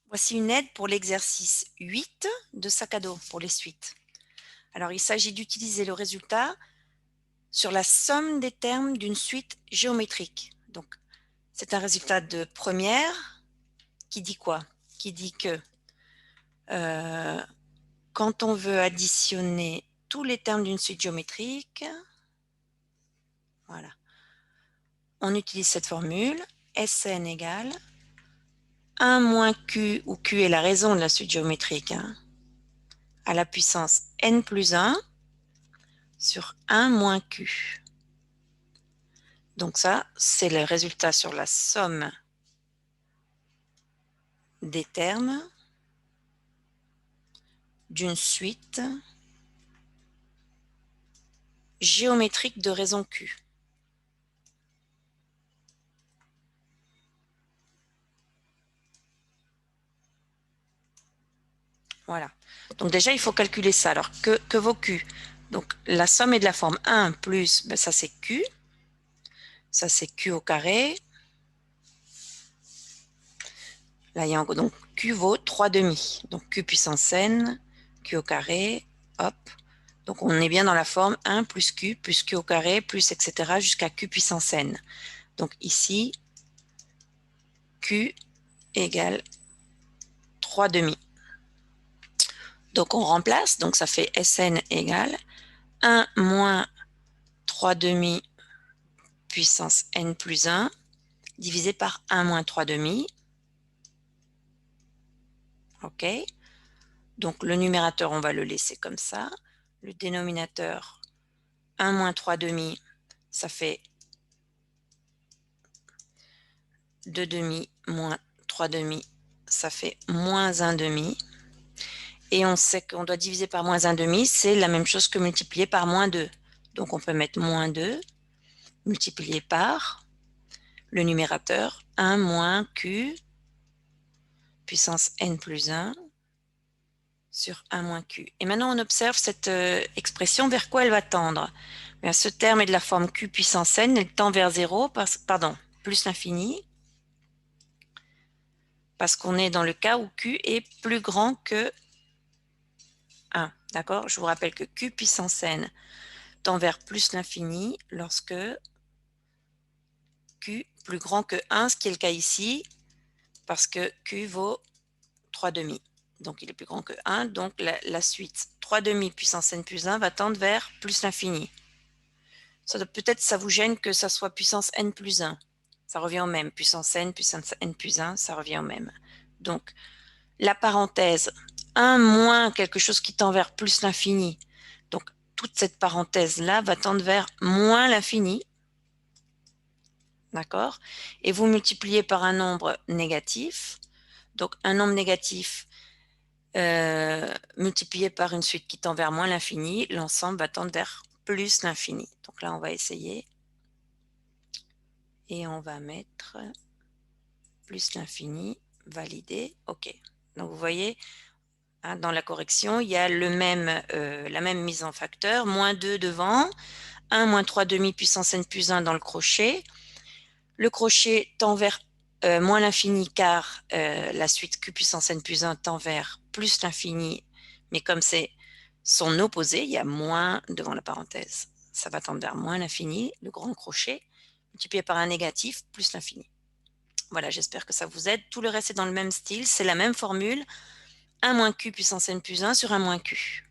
Voici une aide pour l'exercice 8 de sac à dos pour les suites. Alors, il s'agit d'utiliser le résultat sur la somme des termes d'une suite géométrique. Donc, c'est un résultat de première qui dit quoi? Qui dit que euh, quand on veut additionner tous les termes d'une suite géométrique, voilà, on utilise cette formule, Sn égale 1 moins Q, où Q est la raison de la suite géométrique, à la puissance n plus 1 sur 1 moins Q. Donc ça, c'est le résultat sur la somme des termes d'une suite géométrique de raison Q. Voilà. Donc déjà, il faut calculer ça. Alors, que vaut Q? Donc, la somme est de la forme 1 plus, ben ça c'est Q. Ça c'est Q au carré. Là, il y a donc Q vaut 3 demi. Donc, Q puissance n, Q au carré, hop. Donc, on est bien dans la forme 1 plus Q au carré, plus etc. jusqu'à Q puissance n. Donc, ici, Q égale 3 demi. Donc, on remplace. Donc, ça fait Sn égale 1 moins 3 demi puissance n plus 1 divisé par 1 moins 3 demi. OK. Donc, le numérateur, on va le laisser comme ça. Le dénominateur, 1 moins 3 demi, ça fait 2 demi moins 3 demi, ça fait moins 1 demi. Et on sait qu'on doit diviser par moins 1 demi, c'est la même chose que multiplier par moins 2. Donc, on peut mettre moins 2 multiplié par le numérateur 1 moins Q puissance n plus 1 sur 1 moins Q. Et maintenant, on observe cette expression, vers quoi elle va tendre. Bien, ce terme est de la forme Q puissance n, elle tend vers 0, pardon, plus l'infini, parce qu'on est dans le cas où Q est plus grand que 1. D'accord? Je vous rappelle que Q puissance n tend vers plus l'infini lorsque Q plus grand que 1, ce qui est le cas ici, parce que Q vaut 3 demi. Donc, il est plus grand que 1. Donc, la suite 3 demi puissance n plus 1 va tendre vers plus l'infini. Peut-être ça vous gêne que ça soit puissance n plus 1. Ça revient au même. Puissance n plus 1, ça revient au même. Donc, la parenthèse 1 moins quelque chose qui tend vers plus l'infini. Donc, toute cette parenthèse-là va tendre vers moins l'infini. D'accord? Et vous multipliez par un nombre négatif. Donc, un nombre négatif multiplié par une suite qui tend vers moins l'infini, l'ensemble va tendre vers plus l'infini. Donc là, on va essayer. Et on va mettre plus l'infini, valider, OK. Donc vous voyez, hein, dans la correction, il y a la même mise en facteur, moins 2 devant, 1 moins 3 demi puissance n plus 1 dans le crochet. Le crochet tend vers moins l'infini car la suite q puissance n plus 1 tend vers plus l'infini, mais comme c'est son opposé, il y a moins devant la parenthèse. Ça va tendre vers moins l'infini, le grand crochet, multiplié par un négatif, plus l'infini. Voilà, j'espère que ça vous aide. Tout le reste est dans le même style, c'est la même formule, 1 moins q puissance n plus 1 sur 1 moins q.